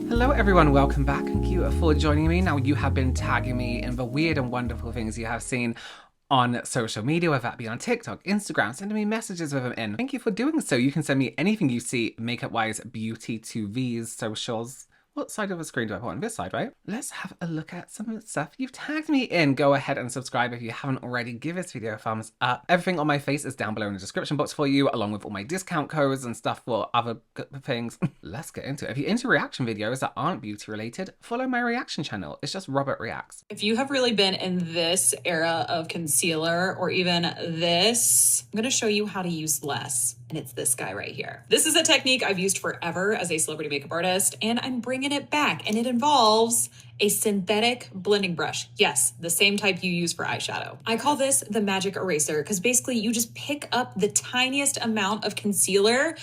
Hello everyone, welcome back. Thank you for joining me. Now, you have been tagging me in the weird and wonderful things you have seen on social media, whether that be on TikTok, Instagram, sending me messages with them in. Thank you for doing so. You can send me anything you see makeup-wise, beauty to these socials. What side of the screen do I put on? This side, right? Let's have a look at some of the stuff you've tagged me in. Go ahead and subscribe if you haven't already. Give this video a thumbs up. Everything on my face is down below in the description box for you, along with all my discount codes and stuff for other things. Let's get into it. If you're into reaction videos that aren't beauty related, follow my reaction channel. It's just Robert Reacts. If you have really been in this era of concealer or even this, I'm gonna show you how to use less. And it's this guy right here. This is a technique I've used forever as a celebrity makeup artist, and I'm bringing it back. And it involves a synthetic blending brush. Yes, the same type you use for eyeshadow. I call this the magic eraser because basically you just pick up the tiniest amount of concealer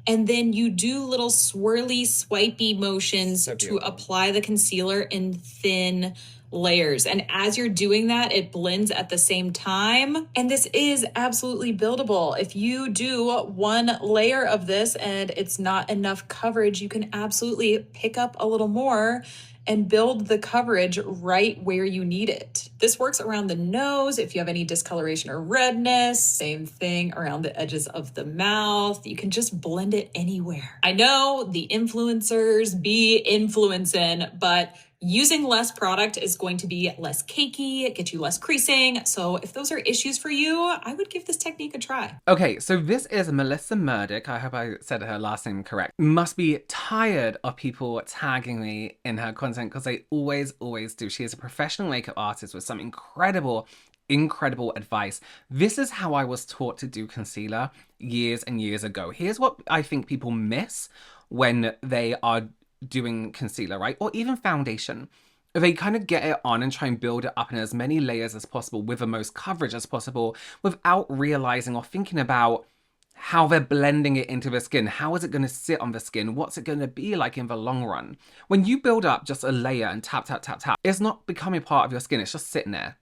and then you do little swirly, swipey motions to apply the concealer in thin layers. And as you're doing that, it blends at the same time. And this is absolutely buildable. If you do one layer of this and it's not enough coverage, you can absolutely pick up a little more and build the coverage right where you need it. This works around the nose if you have any discoloration or redness. Same thing around the edges of the mouth. You can just blend it anywhere. I know the influencers be influencing, but using less product is going to be less cakey, get you less creasing. So if those are issues for you, I would give this technique a try. Okay, so this is Melissa Murdoch. I hope I said her last name correct. Must be tired of people tagging me in her content because they always do. She is a professional makeup artist with some incredible advice. This is how I was taught to do concealer years and years ago. Here's what I think people miss when they are doing concealer, right? Or even foundation. They kind of get it on and try and build it up in as many layers as possible with the most coverage as possible without realizing or thinking about how they're blending it into the skin. How is it going to sit on the skin? What's it going to be like in the long run? When you build up just a layer and tap, it's not becoming part of your skin. It's just sitting there.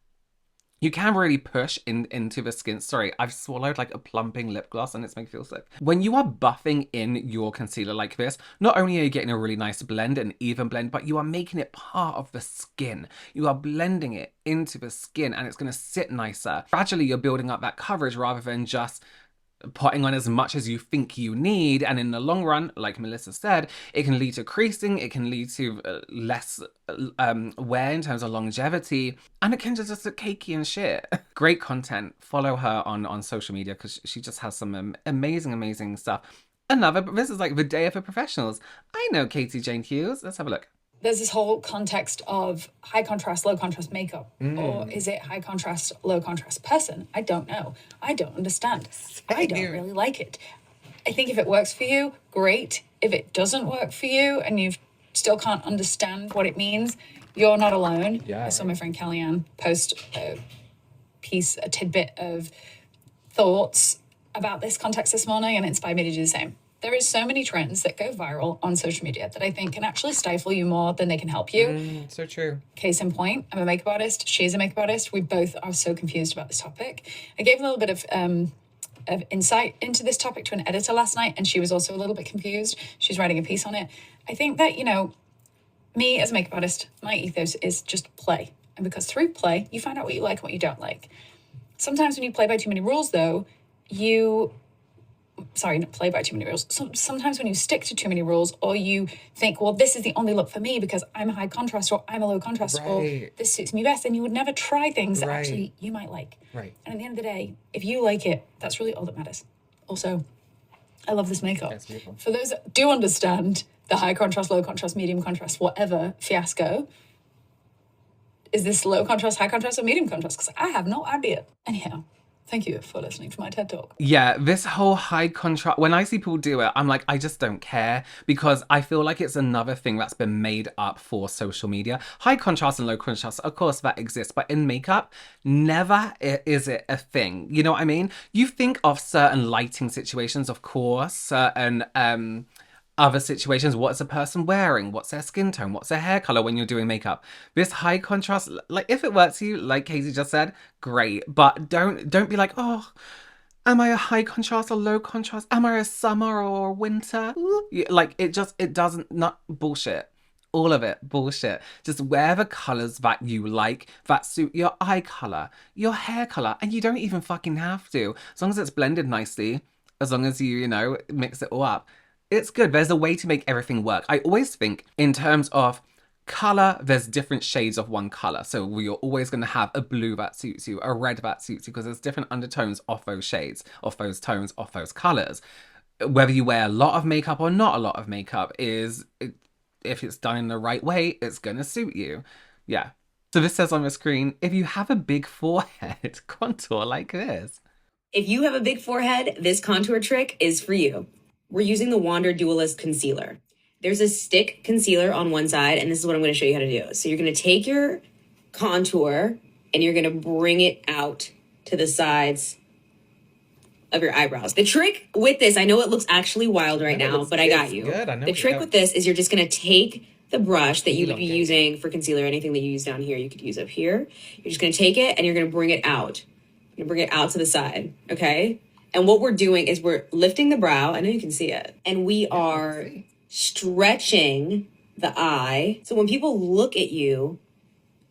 You can really push into the skin. Sorry, I've swallowed like a plumping lip gloss and it's making me feel sick. When you are buffing in your concealer like this, not only are you getting a really nice blend, an even blend, but you are making it part of the skin. You are blending it into the skin and it's going to sit nicer. Gradually, you're building up that coverage rather than just putting on as much as you think you need, and in the long run, like Melissa said, it can lead to creasing, it can lead to less wear in terms of longevity, and it can just look cakey and shit. Great content. Follow her on social media because she just has some amazing stuff. This is like the day of the professionals. I know Katie Jane Hughes. Let's have a look. There's this whole context of high contrast, low contrast makeup. Or is it high contrast, low contrast person? I don't know. I don't understand. I don't really like it. I think if it works for you, great. If it doesn't work for you and you still can't understand what it means, you're not alone. Yeah. I saw my friend Kellyanne post a tidbit of thoughts about this context this morning, and it inspired me to do the same. There is so many trends that go viral on social media that I think can actually stifle you more than they can help you. So true. Case in point, I'm a makeup artist. She's a makeup artist. We both are so confused about this topic. I gave a little bit of insight into this topic to an editor last night, and she was also a little bit confused. She's writing a piece on it. I think that, me as a makeup artist, my ethos is just play. And because through play, you find out what you like and what you don't like. Sometimes when you play by too many rules, though, not play by too many rules. Sometimes when you stick to too many rules, or you think, well, this is the only look for me because I'm a high contrast or I'm a low contrast, or this suits me best, and you would never try things that actually you might like. Right. And at the end of the day, if you like it, that's really all that matters. Also, I love this makeup. That's beautiful. For those that do understand the high contrast, low contrast, medium contrast, whatever fiasco, is this low contrast, high contrast, or medium contrast? Because I have no idea. Anyhow. Thank you for listening to my TED Talk. Yeah, this whole high contrast, when I see people do it, I'm like, I just don't care, because I feel like it's another thing that's been made up for social media. High contrast and low contrast, of course, that exists, but in makeup, never is it a thing. You know what I mean? You think of certain lighting situations, of course, certain other situations. What's a person wearing? What's their skin tone? What's their hair color when you're doing makeup? This high contrast, like if it works for you, like Katie just said, great. But don't be like, oh, am I a high contrast or low contrast? Am I a summer or winter? Like it doesn't, not bullshit. all of it bullshit. Just wear the colors that you like, that suit your eye color, your hair color, and you don't even fucking have to. As long as it's blended nicely, as long as you know, mix it all up, it's good. There's a way to make everything work. I always think in terms of color, there's different shades of one color. So you're always going to have a blue that suits you, a red that suits you, because there's different undertones off those shades, off those tones, off those colors. Whether you wear a lot of makeup or not a lot of makeup is, if it's done in the right way, it's going to suit you. Yeah. So this says on the screen, if you have a big forehead, contour like this. If you have a big forehead, this contour trick is for you. We're using the Wander Dualist Concealer. There's a stick concealer on one side, and this is what I'm going to show you how to do. So you're going to take your contour and you're going to bring it out to the sides of your eyebrows. The trick with this, I know it looks actually wild right now, but I got you. The trick with this is you're just going to take the brush that you would be using for concealer, anything that you use down here, you could use up here. You're just going to take it and you're going to bring it out. You're going to bring it out to the side, okay? And what we're doing is we're lifting the brow. I know you can see it. And we are stretching the eye. So when people look at you,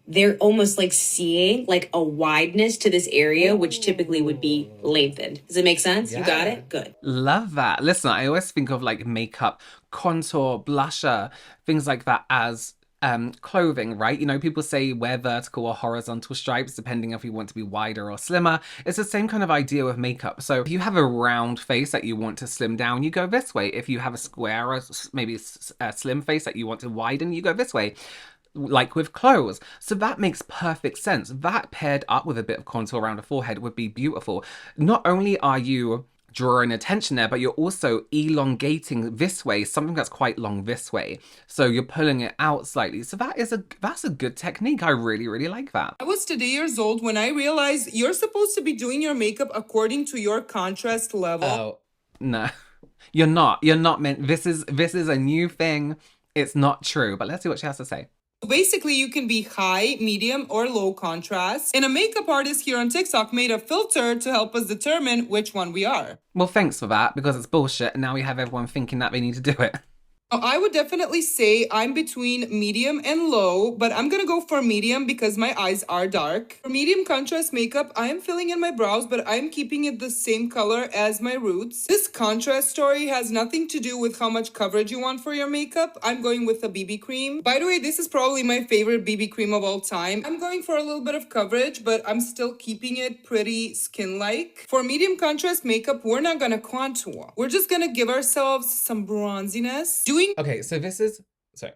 they're almost like seeing like a wideness to this area, which typically would be lengthened. Does it make sense? Yeah. You got it? Good. Love that. Listen, I always think of like makeup, contour, blusher, things like that as clothing, right? You know, people say wear vertical or horizontal stripes depending if you want to be wider or slimmer. It's the same kind of idea with makeup. So if you have a round face that you want to slim down, you go this way. If you have a square or maybe a slim face that you want to widen, you go this way. Like with clothes. So that makes perfect sense. That paired up with a bit of contour around the forehead would be beautiful. Not only are you drawing attention there, but you're also elongating this way, something that's quite long this way. So you're pulling it out slightly. So that's a good technique. I really, really like that. I was today years old when I realized you're supposed to be doing your makeup according to your contrast level. Oh, no. You're not meant. This is a new thing. It's not true, but let's see what she has to say. Basically, you can be high, medium, or low contrast. And a makeup artist here on TikTok made a filter to help us determine which one we are. Well, thanks for that, because it's bullshit, and now we have everyone thinking that they need to do it. I would definitely say I'm between medium and low, but I'm gonna go for medium because my eyes are dark. For medium contrast makeup, I am filling in my brows, but I'm keeping it the same color as my roots. This contrast story has nothing to do with how much coverage you want for your makeup. I'm going with a BB cream. By the way, this is probably my favorite BB cream of all time. I'm going for a little bit of coverage, but I'm still keeping it pretty skin-like. For medium contrast makeup, we're not gonna contour. We're just gonna give ourselves some bronziness. Okay, so this is... Sorry.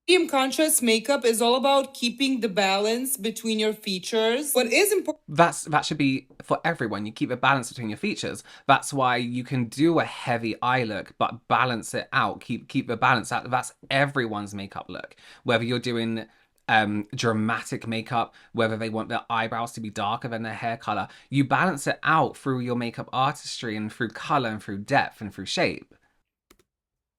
Medium contrast makeup is all about keeping the balance between your features. What is important... That should be for everyone. You keep a balance between your features. That's why you can do a heavy eye look, but balance it out. Keep the balance out. That's everyone's makeup look. Whether you're doing dramatic makeup, whether they want their eyebrows to be darker than their hair color, you balance it out through your makeup artistry and through color and through depth and through shape.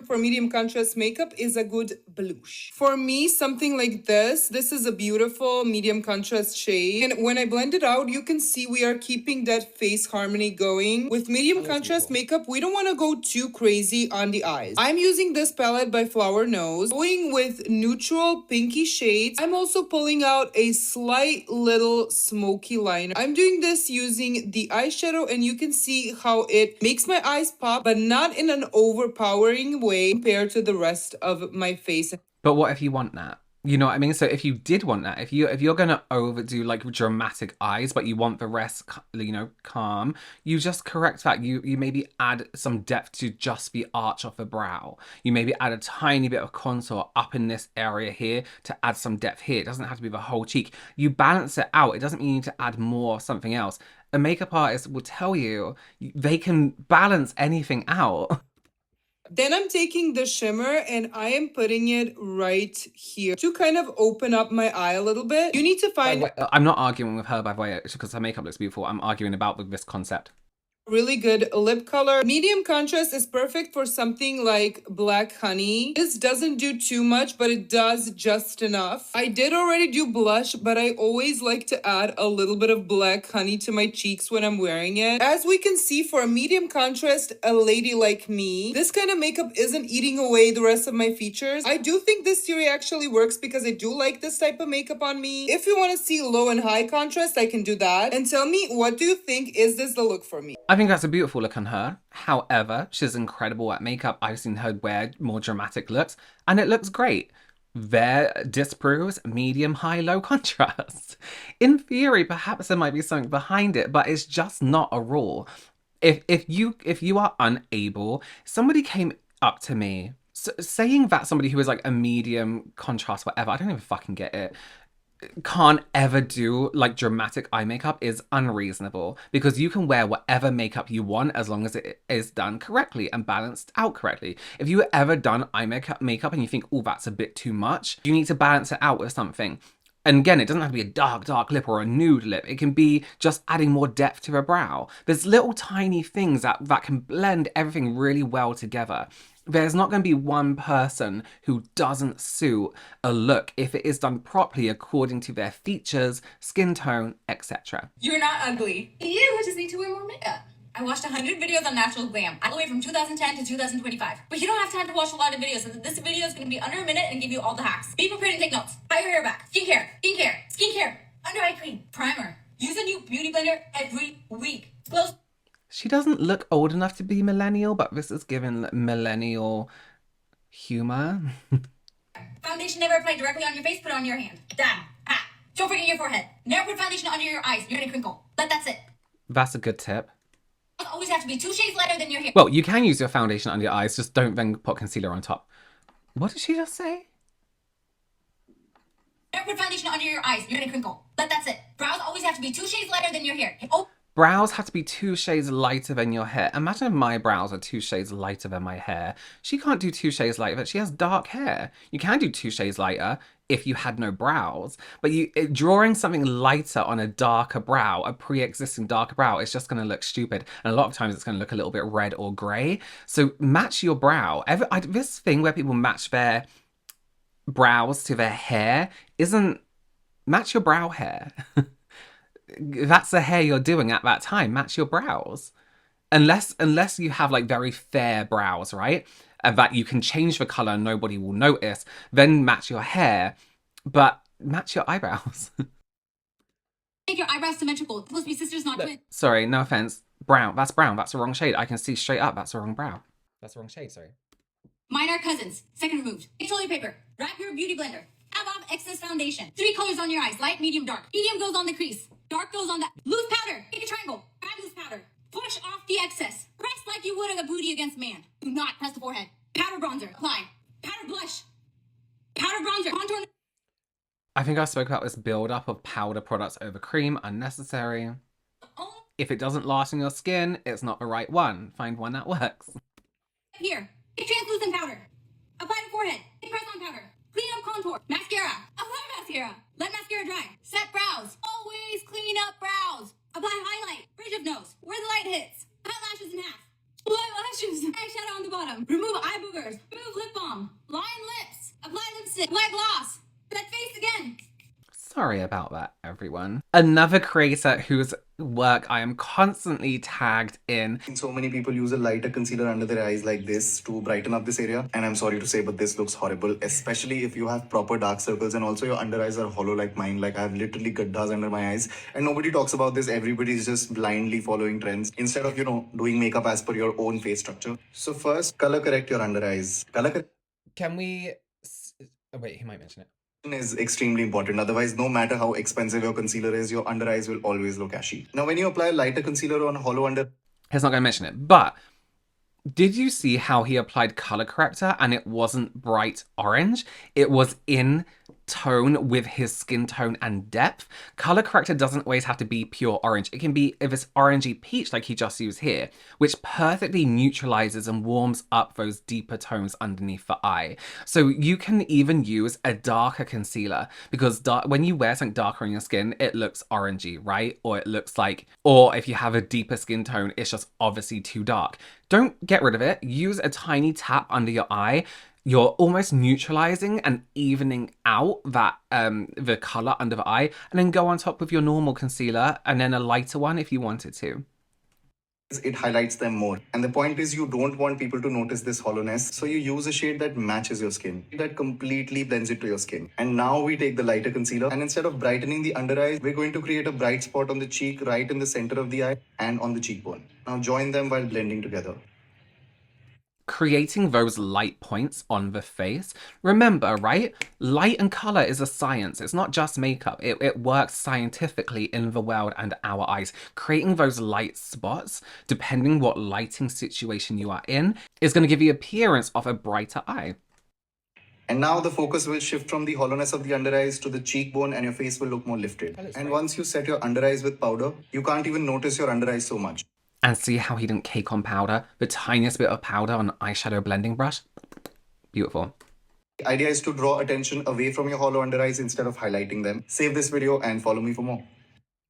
For medium contrast makeup is a good blush. For me, something like this is a beautiful medium contrast shade. And when I blend it out, you can see we are keeping that face harmony going. With medium contrast makeup, we don't want to go too crazy on the eyes. I'm using this palette by Flower Nose, going with neutral pinky shades. I'm also pulling out a slight little smoky liner. I'm doing this using the eyeshadow, and you can see how it makes my eyes pop, but not in an overpowering way compared to the rest of my face. But what if you want that? You know what I mean? So if you did want that, if you're gonna overdo like dramatic eyes, but you want the rest, you know, calm, you just correct that. You maybe add some depth to just the arch of the brow. You maybe add a tiny bit of contour up in this area here to add some depth here. It doesn't have to be the whole cheek. You balance it out. It doesn't mean you need to add more something else. A makeup artist will tell you they can balance anything out. Then I'm taking the shimmer and I am putting it right here to kind of open up my eye a little bit. You need to find... I'm not arguing with her, by the way, because her makeup looks beautiful. I'm arguing about this concept. really good lip color. Medium contrast is perfect for something like Black Honey. This doesn't do too much, but it does just enough. I did already do blush, but I always like to add a little bit of Black Honey to my cheeks when I'm wearing it. As we can see, for a medium contrast, a lady like me, this kind of makeup isn't eating away the rest of my features. I do think this theory actually works because I do like this type of makeup on me. If you want to see low and high contrast, I can do that. And tell me, what do you think? Is this the look for me? I think that's a beautiful look on her. However, she's incredible at makeup. I've seen her wear more dramatic looks, and it looks great. There disproves medium, high, low contrast. In theory, perhaps there might be something behind it, but it's just not a rule. If you are unable, somebody came up to me saying that somebody who is like a medium contrast, whatever, I don't even fucking get it, can't ever do like dramatic eye makeup is unreasonable, because you can wear whatever makeup you want as long as it is done correctly and balanced out correctly. If you ever done eye makeup and you think, oh, that's a bit too much, you need to balance it out with something. And again, it doesn't have to be a dark lip or a nude lip. It can be just adding more depth to a brow. There's little tiny things that can blend everything really well together. There's not going to be one person who doesn't suit a look if it is done properly according to their features, skin tone, etc. You're not ugly. You just need to wear more makeup. I watched 100 videos on natural glam, all the way from 2010 to 2025. But you don't have time to watch a lot of videos, so this video is going to be under a minute and give you all the hacks. Be prepared and take notes. Tie your hair back. Skincare, under eye cream, primer. Use a new beauty blender every week. Close. She doesn't look old enough to be millennial, but this is given millennial humor. Foundation never applied directly on your face, put it on your hand. Done. Ah. Don't forget your forehead. Never put foundation under your eyes. You're gonna crinkle. But that's it. That's a good tip. Always have to be 2 shades lighter than your hair. Well, you can use your foundation under your eyes, just don't then put concealer on top. What did she just say? Never put foundation under your eyes. You're gonna crinkle. But that's it. Brows always have to be 2 shades lighter than your hair. Oh. Brows have to be 2 shades lighter than your hair. Imagine if my brows are 2 shades lighter than my hair. She can't do 2 shades lighter, but she has dark hair. You can do 2 shades lighter if you had no brows, but drawing something lighter on a darker brow, a pre-existing darker brow, is just going to look stupid. And a lot of times it's going to look a little bit red or grey. So match your brow. This thing where people match their brows to their hair isn't... Match your brow hair. That's the hair you're doing at that time. Match your brows. Unless you have like very fair brows, right? And that you can change the color and nobody will notice, then match your hair, but match your eyebrows. Make your eyebrows symmetrical. It's supposed to be sisters, not twins. Sorry, no offense. Brown. That's the wrong shade. I can see straight up that's the wrong brow. That's the wrong shade, sorry. Mine are cousins. Second removed. Take toilet paper. Wrap your beauty blender. Have off excess foundation. 3 colors on your eyes. Light, medium, dark. Medium goes on the crease. Dark goes on that. Loose powder. Take a triangle. Grab loose powder. Push off the excess. Press like you would a booty against man. Do not press the forehead. Powder bronzer. Apply. Powder blush. Powder bronzer. Contour. I think I spoke about this build-up of powder products over cream. Unnecessary. If it doesn't last on your skin, it's not the right one. Find one that works. Here. Take translucent powder. Apply to forehead. Take press on powder. Clean up contour. Mascara. Apply mascara. Let mascara dry. Set brows. Always clean up brows. Apply highlight. Bridge of nose. Where the light hits. Eyelashes in half. Split lashes. Eyeshadow on the bottom. Remove eye boogers. Remove lip balm. Line lips. Apply lipstick. Apply gloss. Set face again. Sorry about that, everyone. Another creator whose work I am constantly tagged in. So many people use a lighter concealer under their eyes like this to brighten up this area. And I'm sorry to say, but this looks horrible, especially if you have proper dark circles and also your under eyes are hollow like mine. Like I have literally gaddas under my eyes. And nobody talks about this. Everybody's just blindly following trends instead of, doing makeup as per your own face structure. So first, color correct your under eyes. Can we... Oh, wait, he might mention it. Is extremely important. Otherwise, no matter how expensive your concealer is, your under eyes will always look ashy. Now, when you apply lighter concealer on hollow under... He's not going to mention it, but did you see how he applied color corrector and it wasn't bright orange? It was in tone with his skin tone and depth. Color corrector doesn't always have to be pure orange. It can be if it's orangey peach like he just used here, which perfectly neutralizes and warms up those deeper tones underneath the eye. So you can even use a darker concealer, because when you wear something darker on your skin, it looks orangey, right? Or it looks like, or if you have a deeper skin tone, it's just obviously too dark. Don't get rid of it. Use a tiny tap under your eye. You're almost neutralizing and evening out that the color under the eye, and then go on top with your normal concealer and then a lighter one if you wanted to. It highlights them more. And the point is, you don't want people to notice this hollowness, so you use a shade that matches your skin, that completely blends it to your skin. And now we take the lighter concealer, and instead of brightening the under eyes, we're going to create a bright spot on the cheek right in the center of the eye and on the cheekbone. Now join them while blending together. Creating those light points on the face. Remember, right? Light and color is a science. It's not just makeup. It works scientifically in the world and our eyes. Creating those light spots, depending what lighting situation you are in, is going to give you appearance of a brighter eye. And now the focus will shift from the hollowness of the under eyes to the cheekbone, and your face will look more lifted. And once you set your under eyes with powder, you can't even notice your under eyes so much. And see how he didn't cake on powder? The tiniest bit of powder on an eyeshadow blending brush? Beautiful. The idea is to draw attention away from your hollow under eyes instead of highlighting them. Save this video and follow me for more.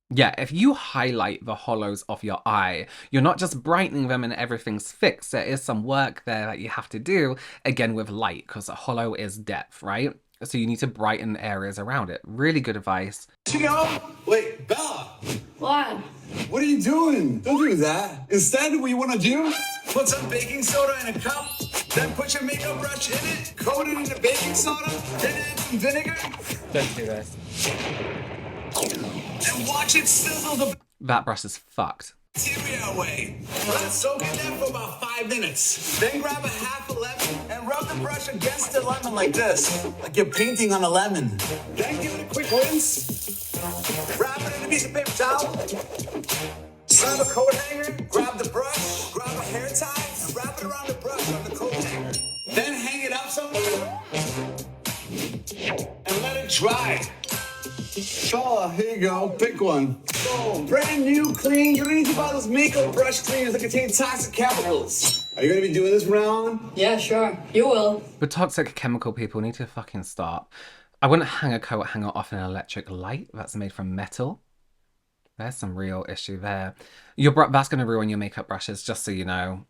Yeah, if you highlight the hollows of your eye, you're not just brightening them and everything's fixed. There is some work there that you have to do, again with light, because a hollow is depth, right? So you need to brighten areas around it. Really good advice. You know? Wait, Bella! What? What are you doing? Don't do that. Instead, what you want to do? Put some baking soda in a cup, then put your makeup brush in it, coat it in the baking soda, then add some vinegar. Don't do this. And watch it sizzle the That brush is fucked. bacteria away. Let it soak in there for about 5 minutes. Then grab a half a lemon and rub the brush against the lemon like this, like you're painting on a lemon. Then give it a quick rinse. Wrap it in a piece of paper towel. Grab a coat hanger, grab the brush, grab a hair tie, and wrap it around the brush on the coat hanger. Then hang it up somewhere and let it dry. Oh, here you go. Pick one. Oh, brand new, clean. You don't need to buy those makeup brush cleaners that contain toxic chemicals. Are you going to be doing this round? Yeah, sure. You will. The toxic chemical people need to fucking stop. I wouldn't hang a coat hanger off an electric light that's made from metal. There's some real issue there. That's going to ruin your makeup brushes, just so you know.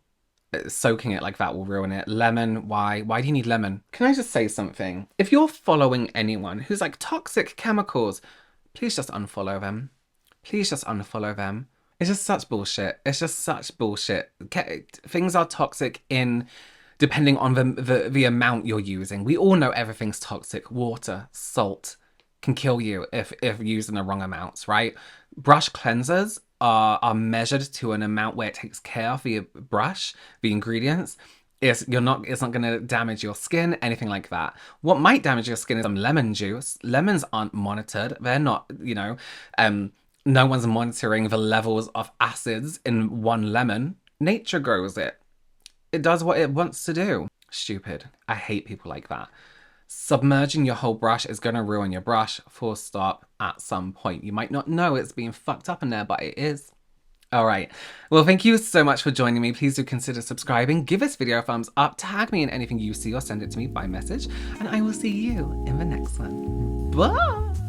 Soaking it like that will ruin it. Lemon, why? Why do you need lemon? Can I just say something? If you're following anyone who's like toxic chemicals, please just unfollow them. Please just unfollow them. It's just such bullshit. It's just such bullshit. Things are toxic depending on the amount you're using. We all know everything's toxic. Water, salt can kill you if used in the wrong amounts, right? Brush cleansers are measured to an amount where it takes care of the brush, the ingredients. It's not going to damage your skin, anything like that. What might damage your skin is some lemon juice. Lemons aren't monitored. They're not, no one's monitoring the levels of acids in one lemon. Nature grows it. It does what it wants to do. Stupid. I hate people like that. Submerging your whole brush is going to ruin your brush, full stop, at some point. You might not know it's being fucked up in there, but it is. All right. Well, thank you so much for joining me. Please do consider subscribing. Give this video a thumbs up. Tag me in anything you see or send it to me by message. And I will see you in the next one. Bye!